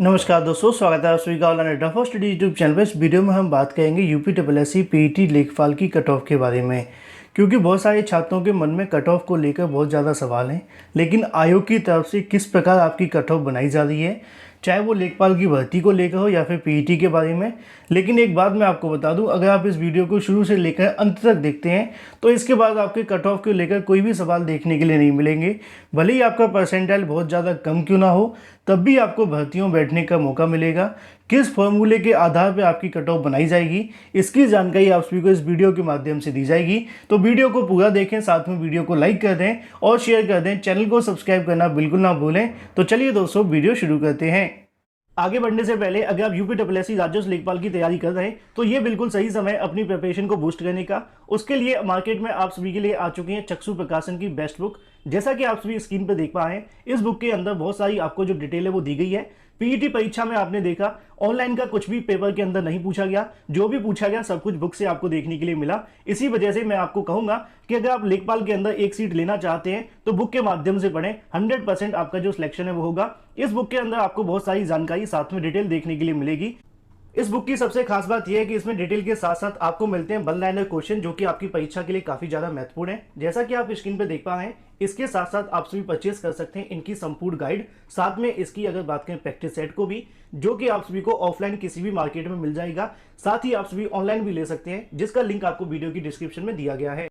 नमस्कार दोस्तों, स्वागत है आप सभी का ऑनलाइन अड्डा फॉर स्टडी यूट्यूब चैनल पर। इस वीडियो में हम बात करेंगे यूपी SSC पीईटी लेखपाल की कट ऑफ के बारे में, क्योंकि बहुत सारे छात्रों के मन में कट ऑफ को लेकर बहुत ज़्यादा सवाल हैं। लेकिन आयोग की तरफ से किस प्रकार आपकी कट ऑफ बनाई जा रही है, चाहे वो लेखपाल की भर्ती को लेकर हो या फिर पीईटी के बारे में। लेकिन एक बात मैं आपको बता दूं, अगर आप इस वीडियो को शुरू से लेकर अंत तक देखते हैं तो इसके बाद आपके कट ऑफ को लेकर कोई भी सवाल देखने के लिए नहीं मिलेंगे। भले ही आपका परसेंटाइल बहुत ज़्यादा कम क्यों ना हो, तब भी आपको भर्तियों में बैठने का मौका मिलेगा। किस फॉर्मूले के आधार पर आपकी कट ऑफ बनाई जाएगी, इसकी जानकारी आप सभी को इस वीडियो के माध्यम से दी जाएगी। तो वीडियो को पूरा देखें, साथ में वीडियो को लाइक कर दें और शेयर कर दें। चैनल को सब्सक्राइब करना बिल्कुल ना भूलें। तो चलिए दोस्तों, वीडियो शुरू करते हैं। आगे बढ़ने से पहले अगर आप यूपी SSC राज्योत्सव लेखपाल की तैयारी कर रहे हैं तो ये बिल्कुल सही समय अपनी प्रिपरेशन को बूस्ट करने का। उसके लिए मार्केट में आप सभी के लिए आ चुकी है चक्षु प्रकाशन की बेस्ट बुक। जैसा कि आप सभी स्क्रीन पर देख पा रहे हैं, इस बुक के अंदर बहुत सारी आपको जो डिटेल है वो दी गई है। पीईटी परीक्षा में आपने देखा ऑनलाइन का कुछ भी पेपर के अंदर नहीं पूछा गया, जो भी पूछा गया सब कुछ बुक से आपको देखने के लिए मिला। इसी वजह से मैं आपको कहूंगा कि अगर आप लेखपाल के अंदर एक सीट लेना चाहते हैं तो बुक के माध्यम से पढ़ें। 100% आपका जो सिलेक्शन है वो होगा। इस बुक के अंदर आपको बहुत सारी जानकारी साथ में डिटेल देखने के लिए मिलेगी। इस बुक की सबसे खास बात यह है कि इसमें डिटेल के साथ साथ आपको मिलते हैं वन लाइनर क्वेश्चन, जो कि आपकी परीक्षा के लिए काफी ज्यादा महत्वपूर्ण है। जैसा कि आप स्क्रीन पर देख पा रहे हैं, इसके साथ साथ आप सभी परचेज कर सकते हैं इनकी संपूर्ण गाइड। साथ में इसकी अगर बात करें प्रैक्टिस सेट को भी, जो कि आप सभी को ऑफलाइन किसी भी मार्केट में मिल जाएगा। साथ ही आप सभी ऑनलाइन भी ले सकते हैं, जिसका लिंक आपको वीडियो की डिस्क्रिप्शन में दिया गया है।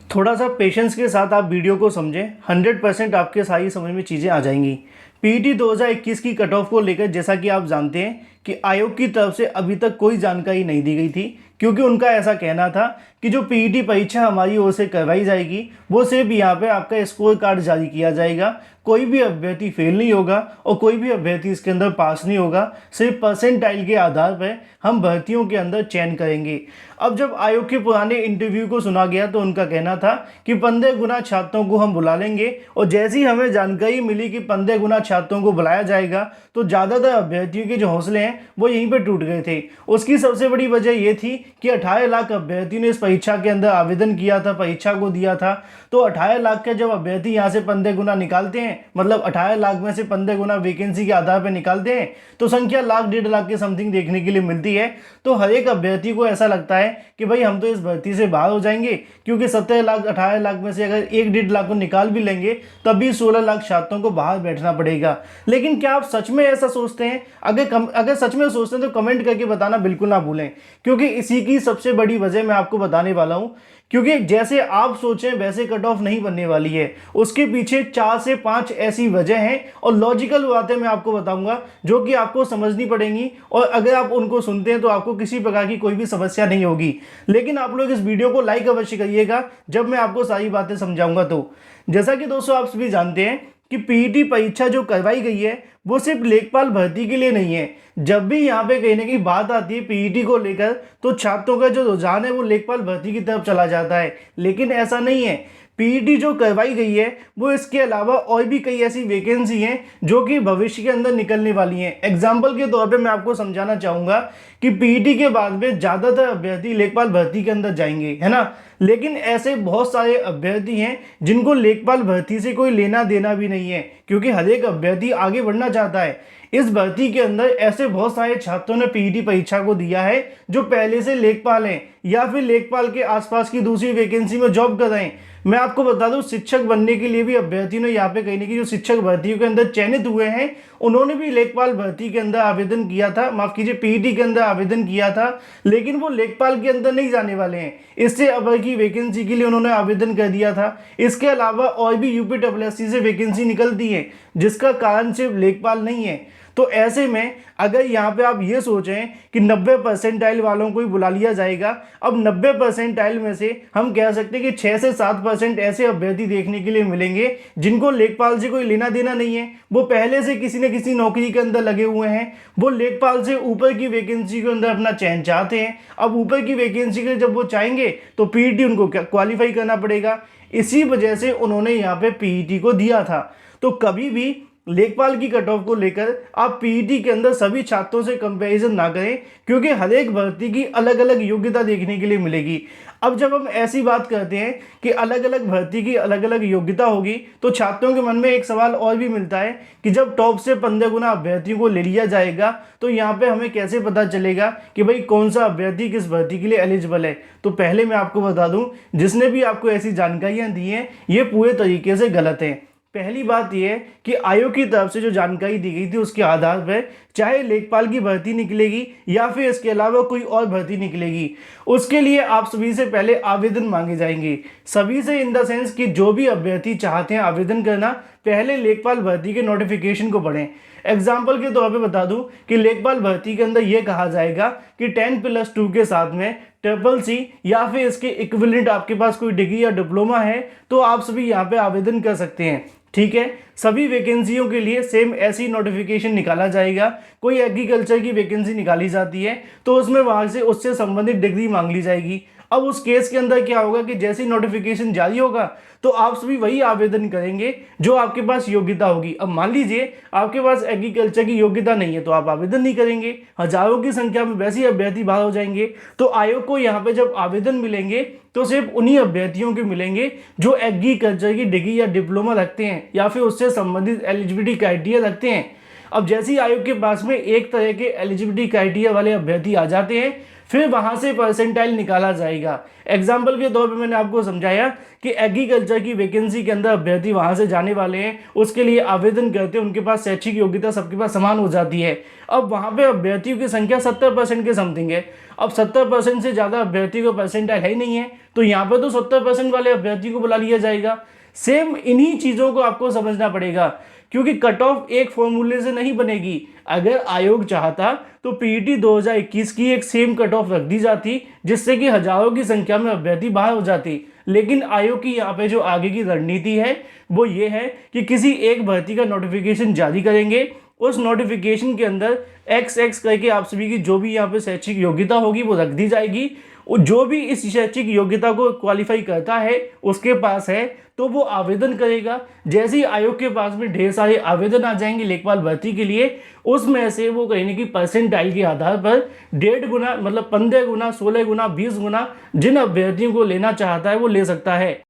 थोड़ा सा पेशेंस के साथ आप वीडियो को समझें, 100% आपके सारी समझ में चीज़ें आ जाएंगी। पीईटी 2021 की कट ऑफ को लेकर जैसा कि आप जानते हैं कि आयोग की तरफ से अभी तक कोई जानकारी नहीं दी गई थी, क्योंकि उनका ऐसा कहना था कि जो पीईटी परीक्षा हमारी ओर से करवाई जाएगी वो सिर्फ यहाँ पे आपका स्कोर कार्ड जारी किया जाएगा। कोई भी अभ्यर्थी फेल नहीं होगा और कोई भी अभ्यर्थी इसके अंदर पास नहीं होगा। सिर्फ परसेंटाइल के आधार पर हम भर्तियों के अंदर चयन करेंगे। अब जब आयोग के पुराने इंटरव्यू को सुना गया तो उनका कहना था कि 15 गुना छात्रों को हम बुला लेंगे, और जैसे ही हमें जानकारी मिली कि 15 गुना छात्रों को बुलाया जाएगा तो ज़्यादातर अभ्यर्थियों के जो हौसले हैं वो यहीं पर टूट गए थे। उसकी सबसे बड़ी वजह ये थी कि 18 लाख अभ्यर्थियों ने इस परीक्षा के अंदर आवेदन किया था, परीक्षा को दिया था। तो 18 लाख के जब अभ्यर्थी यहाँ से 15 गुना निकालते हैं, मतलब 18 लाख में से 15 गुना वैकेंसी के आधार पर निकालते हैं, तो संख्या लाख 1.5 लाख के समथिंग देखने के लिए मिलती है। तो हर एक अभ्यर्थी को ऐसा लगता है कि भाई हम तो इस भर्ती से बाहर हो जाएंगे, क्योंकि 17 लाख 18 लाख में से अगर 1.5 लाख को निकाल भी लेंगे तब भी 16 लाख छात्रों को बाहर बैठना पड़ेगा। लेकिन क्या आप सच में ऐसा सोचते हैं? अगर सच में सोचते हैं तो कमेंट करके बताना बिल्कुल ना भूलें, क्योंकि इसी की सबसे बड़ी वजह मैं आपको बताने वाला हूं। क्योंकि जैसे आप सोचें वैसे कट ऑफ नहीं बनने वाली है, उसके पीछे 4 से 5 ऐसी वजह हैं और लॉजिकल बातें मैं आपको बताऊंगा जो कि आपको समझनी पड़ेंगी, और अगर आप उनको सुनते हैं तो आपको किसी प्रकार की कोई भी समस्या नहीं होगी। लेकिन आप लोग इस वीडियो को लाइक अवश्य करिएगा जब मैं आपको सारी बातें समझाऊंगा। तो जैसा कि दोस्तों आप सभी जानते हैं कि पीईटी परीक्षा जो करवाई गई है वो सिर्फ लेखपाल भर्ती के लिए नहीं है। जब भी यहाँ पे कहीं ना कहीं बात आती है पीईटी को लेकर तो छात्रों का जो रुझान है वो लेखपाल भर्ती की तरफ चला जाता है, लेकिन ऐसा नहीं है। पीईटी जो करवाई गई है वो इसके अलावा और भी कई ऐसी वैकेंसी हैं जो कि भविष्य के अंदर निकलने वाली हैं। एग्जाम्पल के तौर पे मैं आपको समझाना चाहूँगा कि पीईटी के बाद में ज़्यादातर अभ्यर्थी लेखपाल भर्ती के अंदर जाएंगे, है ना। लेकिन ऐसे बहुत सारे अभ्यर्थी हैं जिनको लेखपाल भर्ती से कोई लेना देना भी नहीं है, क्योंकि हर एक अभ्यर्थी आगे बढ़ना चाहता है। इस भर्ती के अंदर ऐसे बहुत सारे छात्रों ने पीईटी परीक्षा को दिया है जो पहले से लेखपाल हैं या फिर लेखपाल के आसपास की दूसरी वैकेंसी में जॉब कर रहे हैं। मैं आपको बता दूं, शिक्षक बनने के लिए भी अभ्यर्थियों ने यहाँ पे कहीं ना कहीं जो शिक्षक भर्तियों के अंदर चयनित हुए हैं उन्होंने भी लेखपाल भर्ती के अंदर आवेदन किया था, माफ कीजिए पीईटी के अंदर आवेदन किया था, लेकिन वो लेखपाल के अंदर नहीं जाने वाले हैं। इससे अबर की वैकेंसी के लिए उन्होंने आवेदन कर दिया था। इसके अलावा और भी यूपी SSC से वैकेंसी निकलती है, जिसका कारण सिर्फ लेखपाल नहीं है। तो ऐसे में अगर यहाँ पे आप ये सोचें कि 90 परसेंटाइल वालों को ही बुला लिया जाएगा, अब 90 परसेंटाइल में से हम कह सकते हैं कि 6 से 7% ऐसे अभ्यर्थी देखने के लिए मिलेंगे जिनको लेखपाल से कोई लेना देना नहीं है। वो पहले से किसी न किसी नौकरी के अंदर लगे हुए हैं, वो लेखपाल से ऊपर की वैकेंसी के अंदर अपना चयन चाहते हैं। अब ऊपर की वैकेंसी के जब वो चाहेंगे तो पीईटी उनको क्वालिफाई करना पड़ेगा। इसी वजह से उन्होंने यहाँ पे पीईटी को दिया था। तो कभी भी लेखपाल की कट ऑफ को लेकर आप पीईटी के अंदर सभी छात्रों से कंपैरिजन ना करें, क्योंकि हर एक भर्ती की अलग अलग योग्यता देखने के लिए मिलेगी। अब जब हम ऐसी बात करते हैं कि अलग अलग भर्ती की अलग अलग योग्यता होगी, तो छात्रों के मन में एक सवाल और भी मिलता है कि जब टॉप से 15 गुना अभ्यर्थियों को ले लिया जाएगा तो यहाँ पे हमें कैसे पता चलेगा कि भाई कौन सा अभ्यर्थी किस भर्ती के लिए एलिजिबल है। तो पहले मैं आपको बता दूं, जिसने भी आपको ऐसी जानकारियां दी हैं ये पूरे तरीके से गलत है। पहली बात यह है कि आयोग की तरफ से जो जानकारी दी गई थी उसके आधार पर चाहे लेखपाल की भर्ती निकलेगी या फिर इसके अलावा कोई और भर्ती निकलेगी, उसके लिए आप सभी से पहले आवेदन मांगे जाएंगे। सभी से इन द सेंस कि जो भी अभ्यर्थी चाहते हैं आवेदन करना, पहले लेखपाल भर्ती के नोटिफिकेशन को पढ़ें। एग्जाम्पल के तौर पे बता दूं कि लेखपाल भर्ती के अंदर यह कहा जाएगा कि 10+2 के साथ में CCC या फिर इसके इक्विवेलेंट आपके पास कोई डिग्री या डिप्लोमा है तो आप सभी यहाँ पे आवेदन कर सकते हैं। ठीक है, सभी वैकेंसियों के लिए सेम ऐसी नोटिफिकेशन निकाला जाएगा। कोई एग्रीकल्चर की वैकेंसी निकाली जाती है तो उसमें वहां से उससे संबंधित डिग्री मांग ली जाएगी। अब उस केस के अंदर क्या होगा कि जैसे नोटिफिकेशन जारी होगा तो आप सभी वही आवेदन करेंगे जो आपके पास योग्यता होगी। अब मान लीजिए आपके पास एग्रीकल्चर की योग्यता नहीं है तो आप आवेदन नहीं करेंगे, हजारों की संख्या में वैसे ही अभ्यर्थी बाहर हो जाएंगे। तो आयोग को यहाँ पे जब आवेदन मिलेंगे तो सिर्फ उन्हीं अभ्यर्थियों के मिलेंगे जो एग्रीकल्चर की डिग्री या डिप्लोमा रखते हैं या फिर उससे संबंधित एलिजिबिलिटी क्राइटेरिया रखते हैं। अब जैसे ही आयोग के पास में एक तरह के एलिजिबिलिटी क्राइटेरिया वाले अभ्यर्थी आ जाते हैं, फिर वहां से परसेंटाइल निकाला जाएगा। एग्जाम्पल के तौर पे मैंने आपको समझाया कि एग्रीकल्चर की वैकेंसी के अंदर अभ्यर्थी वहां से जाने वाले हैं, उसके लिए आवेदन करते हैं, उनके पास शैक्षिक योग्यता सबके पास समान हो जाती है। अब वहां पे अभ्यर्थियों की संख्या 70% के समथिंग है। अब 70% से ज़्यादा अभ्यर्थियों का परसेंटाइल है ही नहीं है, तो यहाँ पर तो 70% वाले अभ्यर्थियों को बुला लिया जाएगा। सेम इन्हीं चीज़ों को आपको समझना पड़ेगा, क्योंकि कट ऑफ एक फॉर्मूले से नहीं बनेगी। अगर आयोग चाहता तो पीईटी 2021 की एक सेम कट ऑफ रख दी जाती, जिससे कि हजारों की संख्या में अभ्यर्थी बाहर हो जाती। लेकिन आयोग की यहाँ पे जो आगे की रणनीति है वो ये है कि किसी एक भर्ती का नोटिफिकेशन जारी करेंगे, उस नोटिफिकेशन के अंदर XX करके आप सभी की जो भी यहाँ पे शैक्षिक योग्यता होगी वो रख दी जाएगी। जो भी इस शैक्षिक योग्यता को क्वालिफाई करता है उसके पास है तो वो आवेदन करेगा। जैसे ही आयोग के पास में ढेर सारे आवेदन आ जाएंगे लेखपाल भर्ती के लिए, उसमें से वो कहने की परसेंटाइल के आधार पर 1.5 गुना मतलब 15 गुना, 16 गुना, 20 गुना जिन अभ्यर्थियों को लेना चाहता है वो ले सकता है।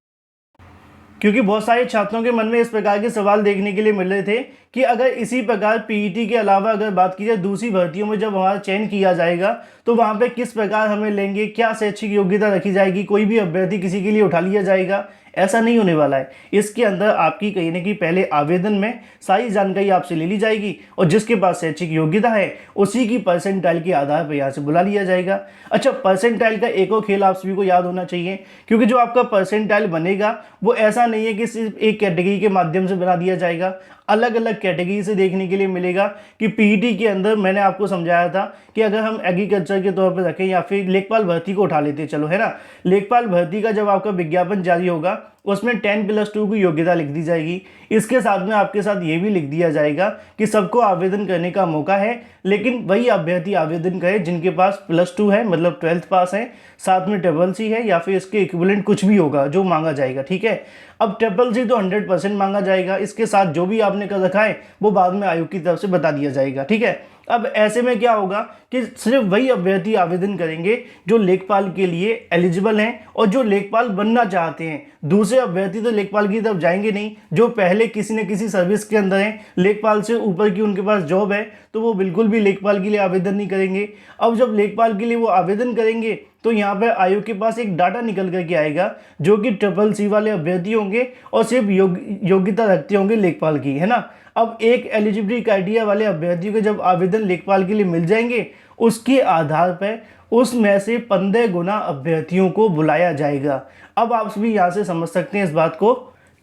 क्योंकि बहुत सारे छात्रों के मन में इस प्रकार के सवाल देखने के लिए मिल रहे थे कि अगर इसी प्रकार पीईटी के अलावा अगर बात की जाए दूसरी भर्तियों में जब हमारा चयन किया जाएगा तो वहाँ पे किस प्रकार हमें लेंगे, क्या शैक्षिक योग्यता रखी जाएगी, कोई भी अभ्यर्थी किसी के लिए उठा लिया जाएगा। ऐसा नहीं होने वाला है। इसके अंदर आपकी कहीं ना कहीं पहले आवेदन में सारी जानकारी आपसे ले ली जाएगी और जिसके पास शैक्षिक योग्यता है उसी की परसेंटाइल के आधार पर यहाँ से बुला लिया जाएगा। अच्छा, परसेंटाइल का एक और खेल आप सभी को याद होना चाहिए, क्योंकि जो आपका परसेंटाइल बनेगा वो ऐसा नहीं है कि सिर्फ एक कैटेगरी के माध्यम से बना दिया जाएगा, अलग अलग कैटेगरी से देखने के लिए मिलेगा। कि पीईटी के अंदर मैंने आपको समझाया था कि अगर हम एग्रीकल्चर के तौर पर रखें या फिर लेखपाल भर्ती को उठा लेते, चलो है ना, लेखपाल भर्ती का जब आपका विज्ञापन जारी होगा उसमें 10+2 की योग्यता लिख दी जाएगी। इसके साथ में आपके साथ ये भी लिख दिया जाएगा कि सबको आवेदन करने का मौका है, लेकिन वही अभ्यर्थी आवेदन करे जिनके पास +2 है, मतलब 12th पास है, साथ में CCC है या फिर इसके इक्विवेलेंट कुछ भी होगा जो मांगा जाएगा। ठीक है, अब CCC तो 100% मांगा जाएगा, इसके साथ जो भी आपने कर रखा है वो बाद में आयोग की तरफ से बता दिया जाएगा। ठीक है, अब ऐसे में क्या होगा कि सिर्फ वही अभ्यर्थी आवेदन करेंगे जो लेखपाल के लिए एलिजिबल हैं और जो लेखपाल बनना चाहते हैं। दूसरे अभ्यर्थी तो लेखपाल की तरफ जाएंगे नहीं, जो पहले किसी न किसी सर्विस के अंदर हैं, लेखपाल से ऊपर की उनके पास जॉब है, तो वो बिल्कुल भी लेखपाल के लिए आवेदन नहीं करेंगे। अब जब लेखपाल के लिए वो आवेदन करेंगे तो यहाँ पर आयोग के पास एक डाटा निकल करके आएगा जो कि CCC वाले अभ्यर्थी होंगे और सिर्फ योग्यता रखते होंगे लेखपाल की, है ना। अब एक एलिजिबिलिटी क्राइटेरिया वाले अभ्यर्थियों के जब आवेदन लेखपाल के लिए मिल जाएंगे, उसके आधार पर उसमें से 15 गुना अभ्यर्थियों को बुलाया जाएगा। अब आप सभी यहाँ से समझ सकते हैं इस बात को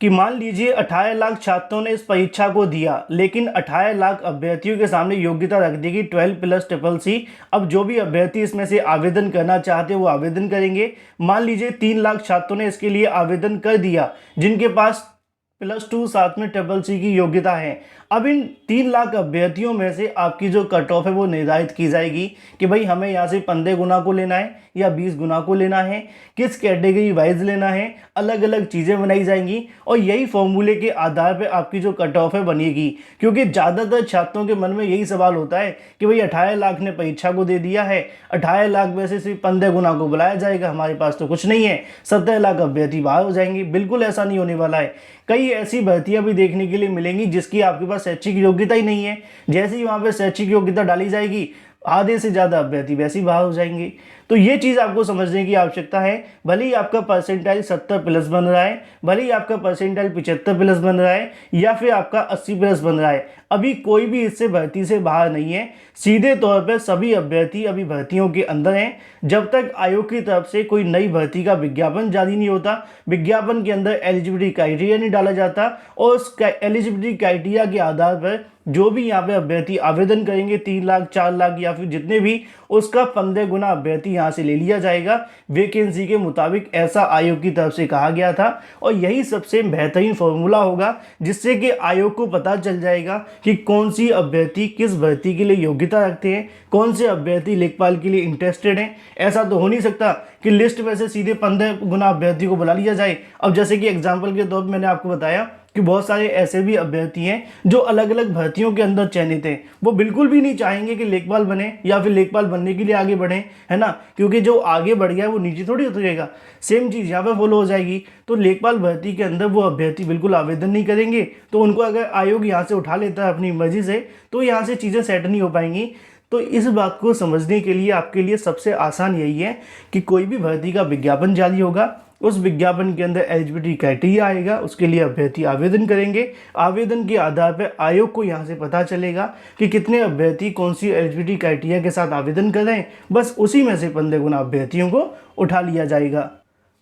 कि मान लीजिए 18 लाख छात्रों ने इस परीक्षा को दिया, लेकिन 18 लाख अभ्यर्थियों के सामने योग्यता रख देगी 12+ CCC। अब जो भी अभ्यर्थी इसमें से आवेदन करना चाहते हैं वो आवेदन करेंगे। मान लीजिए 3 लाख छात्रों ने इसके लिए आवेदन कर दिया जिनके पास +2 साथ में CCC की योग्यता है। अब इन 3 लाख अभ्यर्थियों में से आपकी जो कट ऑफ है वो निर्धारित की जाएगी कि भाई हमें यहाँ से 15 गुना को लेना है या 20 गुना को लेना है, किस कैटेगरी वाइज लेना है, अलग अलग चीज़ें बनाई जाएंगी और यही फॉर्मूले के आधार पर आपकी जो कट ऑफ है बनेगी। क्योंकि ज़्यादातर छात्रों के मन में यही सवाल होता है कि भाई 18 लाख ने परीक्षा को दे दिया है, 18 लाख में से सिर्फ 15 गुना को बुलाया जाएगा, हमारे पास तो कुछ नहीं है, 17 लाख अभ्यर्थी बाहर हो जाएंगे। बिल्कुल ऐसा नहीं होने वाला है। कई ऐसी भर्तियां भी देखने के लिए मिलेंगी जिसकी आपके पास शैक्षिक योग्यता ही नहीं है। जैसे ही वहाँ पे शैक्षिक योग्यता डाली जाएगी, आधे से ज़्यादा अभ्यर्थी वैसे ही बाहर हो जाएंगे। तो ये चीज़ आपको समझने की आवश्यकता है। भले ही आपका परसेंटाइल 70+ बन रहा है, भले ही आपका परसेंटाइल 75+ बन रहा है या फिर आपका 80+ बन रहा है, अभी कोई भी इससे भर्ती से बाहर नहीं है। सीधे तौर पर सभी अभ्यर्थी अभी भर्तियों के अंदर हैं। जब तक आयोग की तरफ से कोई नई भर्ती का विज्ञापन जारी नहीं होता, विज्ञापन के अंदर एलिजिबिलिटी क्राइटेरिया नहीं डाला जाता और उस एलिजिबिलिटी क्राइटेरिया के आधार पर जो भी यहाँ पे अभ्यर्थी आवेदन करेंगे 3 लाख 4 लाख या फिर जितने भी, उसका 15 गुना अभ्यर्थी यहाँ से ले लिया जाएगा वैकेंसी के मुताबिक। ऐसा आयोग की तरफ से कहा गया था और यही सबसे बेहतरीन फॉर्मूला होगा जिससे कि आयोग को पता चल जाएगा कि कौन सी अभ्यर्थी किस भर्ती के लिए योग्यता रखते हैं, कौन से अभ्यर्थी लेखपाल के लिए इंटरेस्टेड हैं। ऐसा तो हो नहीं सकता कि लिस्ट में से सीधे 15 गुना अभ्यर्थी को बुला लिया जाए। अब जैसे कि एग्जाम्पल के तौर पर मैंने आपको बताया कि बहुत सारे ऐसे भी अभ्यर्थी हैं जो अलग अलग भर्तियों के अंदर चयनित हैं, वो बिल्कुल भी नहीं चाहेंगे कि लेखपाल बने या फिर लेखपाल बनने के लिए आगे बढ़ें, है ना, क्योंकि जो आगे बढ़ गया है वो नीचे थोड़ी उतरेगा। सेम चीज़ यहाँ पर फॉलो हो जाएगी। तो लेखपाल भर्ती के अंदर वो अभ्यर्थी बिल्कुल आवेदन नहीं करेंगे, तो उनको अगर आयोग यहाँ से उठा लेता है अपनी मर्जी से तो यहाँ से चीज़ें सेट नहीं हो पाएंगी। तो इस बात को समझने के लिए आपके लिए सबसे आसान यही है कि कोई भी भर्ती का विज्ञापन जारी होगा, उस विज्ञापन के अंदर एलिजिबिलिटी क्राइटेरिया आएगा, उसके लिए अभ्यर्थी आवेदन करेंगे। आवेदन के आधार पर आयोग को यहाँ से पता चलेगा कि कितने अभ्यर्थी कौन सी एलिजिबिलिटी क्राइटेरिया के साथ आवेदन कर रहे हैं, बस उसी में से 15 गुना अभ्यर्थियों को उठा लिया जाएगा।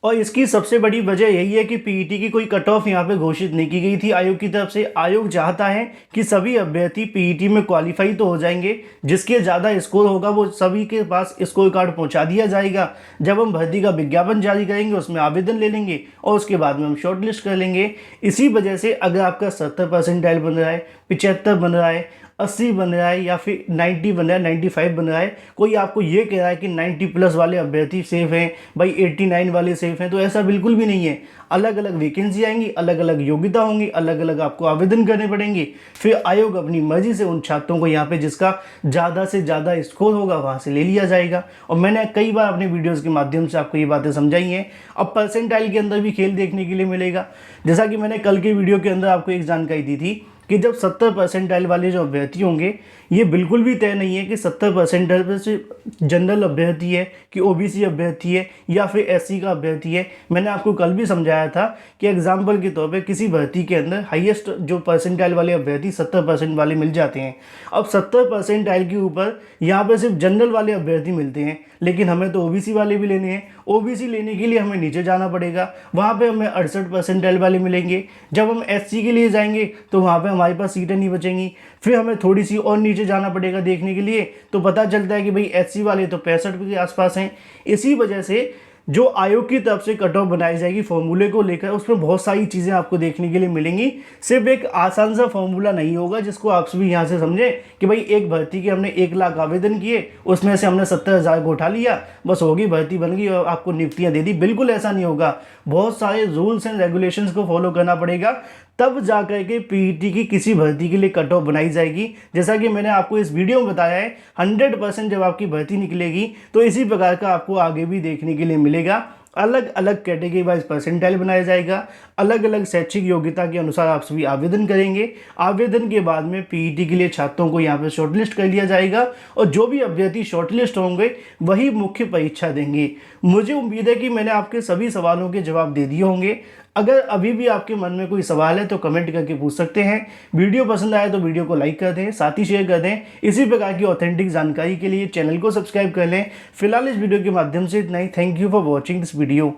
और इसकी सबसे बड़ी वजह यही है कि पीईटी की कोई कट ऑफ यहाँ पे घोषित नहीं की गई थी आयोग की तरफ से। आयोग चाहता है कि सभी अभ्यर्थी पीईटी में क्वालिफाई तो हो जाएंगे, जिसके ज़्यादा स्कोर होगा वो सभी के पास स्कोर कार्ड पहुँचा दिया जाएगा। जब हम भर्ती का विज्ञापन जारी करेंगे उसमें आवेदन ले लेंगे और उसके बाद में हम शॉर्ट लिस्ट कर लेंगे। इसी वजह से अगर आपका 70 परसेंटाइल बन रहा है, 75 बन रहा है, 80 बन रहा है या फिर 90 बन रहा है, 95 बन रहा है, कोई आपको ये कह रहा है कि 90+ वाले अभ्यर्थी सेफ हैं, भाई 89 वाले सेफ हैं, तो ऐसा बिल्कुल भी नहीं है। अलग अलग वैकेंसी आएंगी, अलग अलग योग्यता होंगी, अलग अलग आपको आवेदन करने पड़ेंगे। फिर आयोग अपनी मर्जी से उन छात्रों को यहाँ पे जिसका ज़्यादा से ज़्यादा स्कोर होगा वहाँ से ले लिया जाएगा। और मैंने कई बार अपने वीडियोज़ के माध्यम से आपको ये बातें समझाई हैं। अब परसेंटाइल के अंदर भी खेल देखने के लिए मिलेगा। जैसा कि मैंने कल के वीडियो के अंदर आपको एक जानकारी दी थी कि जब 70 परसेंटाइल वाले जो अभ्यर्थी होंगे, ये बिल्कुल भी तय नहीं है कि 70 परसेंटाइल पर से जनरल अभ्यर्थी है कि ओबीसी अभ्यर्थी है या फिर एससी का अभ्यर्थी है। मैंने आपको कल भी समझाया था कि एग्जाम्पल के तौर पे किसी भर्ती के अंदर हाईएस्ट जो परसेंटाइल वाले अभ्यर्थी 70% वाले मिल जाते हैं। अब 70 परसेंटाइल के ऊपर यहाँ पर सिर्फ जनरल वाले अभ्यर्थी मिलते हैं, लेकिन हमें तो ओबीसी वाले भी लेने हैं। ओबीसी लेने के लिए हमें नीचे जाना पड़ेगा, वहाँ पे हमें 68 परसेंटाइल वाले मिलेंगे। जब हम एससी के लिए जाएंगे तो वहाँ पे हमारे पास सीटें नहीं बचेंगी। फिर हमें थोड़ी सी और नीचे जाना पड़ेगा देखने के लिए, तो पता चलता है कि भाई एससी वाले तो 65 के आसपास हैं। इसी वजह से जो आयोग की तरफ से कट ऑफ बनाई जाएगी फॉर्मूले को लेकर, उसमें बहुत सारी चीज़ें आपको देखने के लिए मिलेंगी। सिर्फ एक आसान सा फॉर्मूला नहीं होगा जिसको आप सभी यहाँ से समझें कि भाई एक भर्ती के हमने 1 लाख आवेदन किए, उसमें से हमने 70,000 को उठा लिया, बस होगी भर्ती बन गई और आपको नियुक्तियाँ दे दी। बिल्कुल ऐसा नहीं होगा। बहुत सारे रूल्स एंड रेगुलेशंस को फॉलो करना पड़ेगा, तब जा कर के पीईटी की किसी भर्ती के लिए कट ऑफ बनाई जाएगी। जैसा कि मैंने आपको इस वीडियो में बताया है, 100% जब आपकी भर्ती निकलेगी तो इसी प्रकार का आपको आगे भी देखने के लिए मिलेगा। अलग अलग कैटेगरी वाइज परसेंटाइल बनाया जाएगा, अलग अलग शैक्षिक योग्यता के अनुसार आप सभी आवेदन करेंगे। आवेदन के बाद में पीईटी के लिए छात्रों को यहाँ पे शॉर्टलिस्ट कर लिया जाएगा और जो भी अभ्यर्थी शॉर्टलिस्ट होंगे वही मुख्य परीक्षा देंगे। मुझे उम्मीद है कि मैंने आपके सभी सवालों के जवाब दे दिए होंगे। अगर अभी भी आपके मन में कोई सवाल है तो कमेंट करके पूछ सकते हैं। वीडियो पसंद आए तो वीडियो को लाइक कर दें, साथ ही शेयर कर दें। इसी प्रकार की ऑथेंटिक जानकारी के लिए चैनल को सब्सक्राइब कर लें। फिलहाल इस वीडियो के माध्यम से इतना ही। Thank you for watching this video.